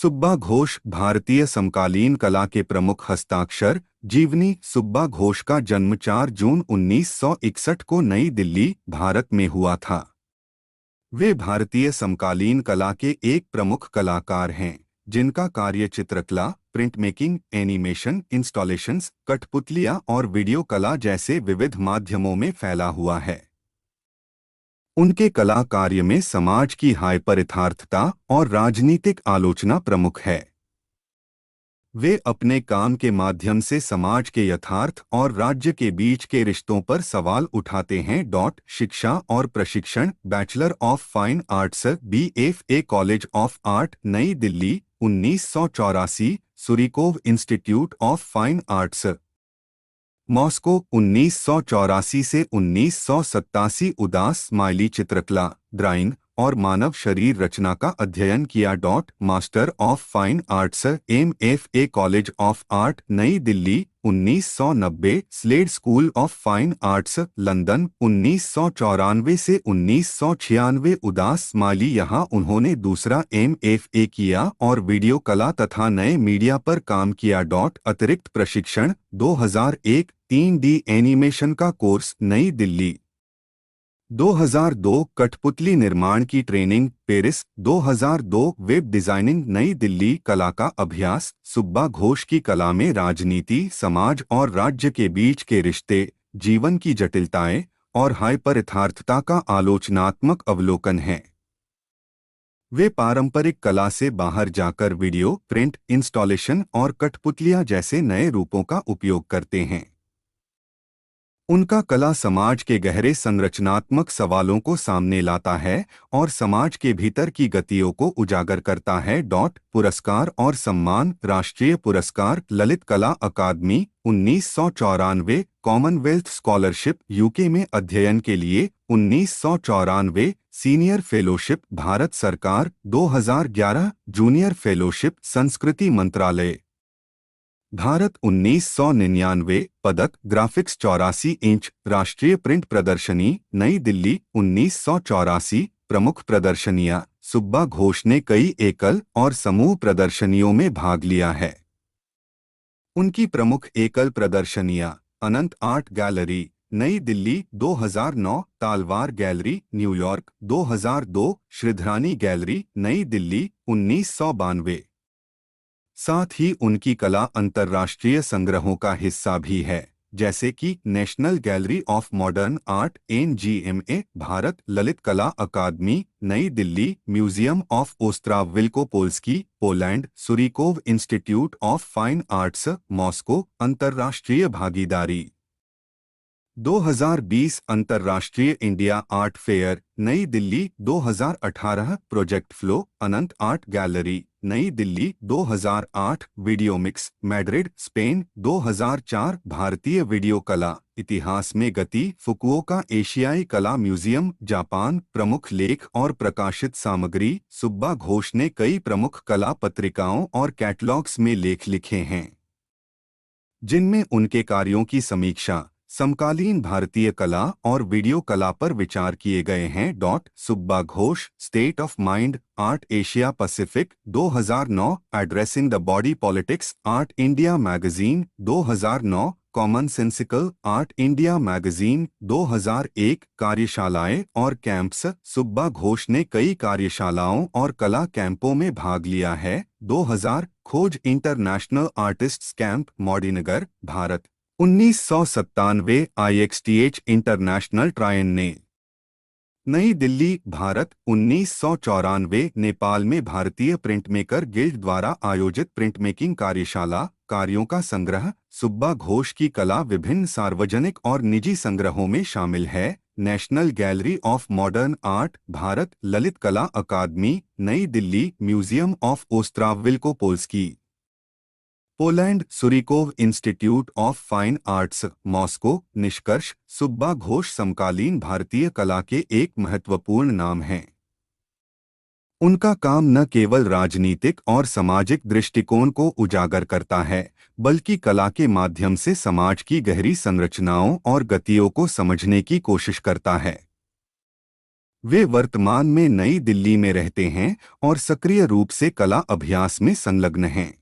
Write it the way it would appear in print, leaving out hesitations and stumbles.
सुब्बा घोष भारतीय समकालीन कला के प्रमुख हस्ताक्षर। जीवनी। सुब्बा घोष का जन्म 4 जून 1961 को नई दिल्ली, भारत में हुआ था। वे भारतीय समकालीन कला के एक प्रमुख कलाकार हैं, जिनका कार्य चित्रकला, प्रिंट मेकिंग, एनिमेशन, इंस्टॉलेशंस, कठपुतलियां और वीडियो कला जैसे विविध माध्यमों में फैला हुआ है। उनके कला कार्य में समाज की हाइपर यथार्थता और राजनीतिक आलोचना प्रमुख है। वे अपने काम के माध्यम से समाज के यथार्थ और राज्य के बीच के रिश्तों पर सवाल उठाते हैं। शिक्षा और प्रशिक्षण। Bachelor of fine arts, BFA, college of art, New Delhi, 1984। Surikov institute of fine arts, Moscow, 1984 से 1987। उदास स्माइली चित्रकला, ड्राइंग और मानव शरीर रचना का अध्ययन किया। Master of fine arts, MFA, college of art, New Delhi, 1990। Slade school of fine arts, London, 1994 से 1996। उदास स्माइली यहाँ उन्होंने दूसरा MFA किया और वीडियो कला तथा नए मीडिया पर काम किया। अतिरिक्त प्रशिक्षण। 2001 3D एनिमेशन का कोर्स, नई दिल्ली। 2002 कठपुतली निर्माण की ट्रेनिंग, पेरिस। 2002 वेब डिजाइनिंग, नई दिल्ली। कला का अभ्यास। सुब्बा घोष की कला में राजनीति, समाज और राज्य के बीच के रिश्ते, जीवन की जटिलताएं और हाइपर यथार्थता का आलोचनात्मक अवलोकन है। वे पारंपरिक कला से बाहर जाकर वीडियो, प्रिंट, इंस्टॉलेशन और कठपुतलियां जैसे नए रूपों का उपयोग करते हैं। उनका कला समाज के गहरे संरचनात्मक सवालों को सामने लाता है और समाज के भीतर की गतियों को उजागर करता है। पुरस्कार और सम्मान। राष्ट्रीय पुरस्कार, ललित कला अकादमी, 1994। कॉमनवेल्थ स्कॉलरशिप, UK में अध्ययन के लिए, 1994। सीनियर फेलोशिप, भारत सरकार, 2011। जूनियर फेलोशिप, संस्कृति मंत्रालय, भारत, 1999। पदक, ग्राफिक्स, 84 इंच। राष्ट्रीय प्रिंट प्रदर्शनी, नई दिल्ली, 1984। प्रमुख प्रदर्शनियां। सुब्बा घोष ने कई एकल और समूह प्रदर्शनियों में भाग लिया है। उनकी प्रमुख एकल प्रदर्शनियां: अनंत art gallery, New Delhi, 2009। Talwar gallery, न्यूयॉर्क, 2002। श्रीधरानी गैलरी, नई दिल्ली, 1992। साथ ही उनकी कला अंतर्राष्ट्रीय संग्रहों का हिस्सा भी है, जैसे कि national gallery of modern art, NGMA, Bharat, Lalit Kala Akademi, New Delhi, museum of Ostrow Wielkopolski, Poland, Surikov institute of fine arts, Moscow. अंतर्राष्ट्रीय भागीदारी। 2020 अंतर्राष्ट्रीय India art fair, New Delhi, 2018। Project flow, Anant art gallery, New Delhi, 2008। Video mix, Madrid, Spain, 2004। भारतीय वीडियो कला इतिहास में गति, फुकुओका एशियाई कला म्यूजियम, जापान। प्रमुख लेख और प्रकाशित सामग्री। सुब्बा घोष ने कई प्रमुख कला पत्रिकाओं और कैटलॉग्स में लेख लिखे हैं, जिनमें उनके कार्यों की समीक्षा, समकालीन भारतीय कला और वीडियो कला पर विचार किए गए हैं। Subba Ghosh, state of mind, art Asia Pacific, 2009। Addressing the body politics, art India magazine, 2009। Common sensical, art India magazine, 2001। कार्यशालाएं और कैंप्स। सुब्बा घोष ने कई कार्यशालाओं और कला कैंपों में भाग लिया है। 2000। Khoj international artists camp, Modinagar, Bharat, 1997। IXTH international triennale, New Delhi, Bharat, 1994। Nepal में भारतीय प्रिंटमेकर गिल्ड द्वारा आयोजित प्रिंटमेकिंग कार्यशाला, कार्यों का संग्रह। सुब्बा घोष की कला विभिन्न सार्वजनिक और निजी संग्रहों में शामिल है। National gallery of modern art, Bharat, Lalit Kala Akademi, New Delhi, museum of Ostrow Wielkopolski, Poland, Surikov institute of fine arts, Moscow. निष्कर्ष, सुब्बा घोष समकालीन भारतीय कला के एक महत्वपूर्ण नाम हैं। उनका काम न केवल राजनीतिक और सामाजिक दृष्टिकोण को उजागर करता है, बल्कि कला के माध्यम से समाज की गहरी संरचनाओं और गतियों को समझने की कोशिश करता है। वे वर्तमान में नई दिल्ली में रहते हैं और सक्रिय रूप से कला अभ्यास में संलग्न हैं।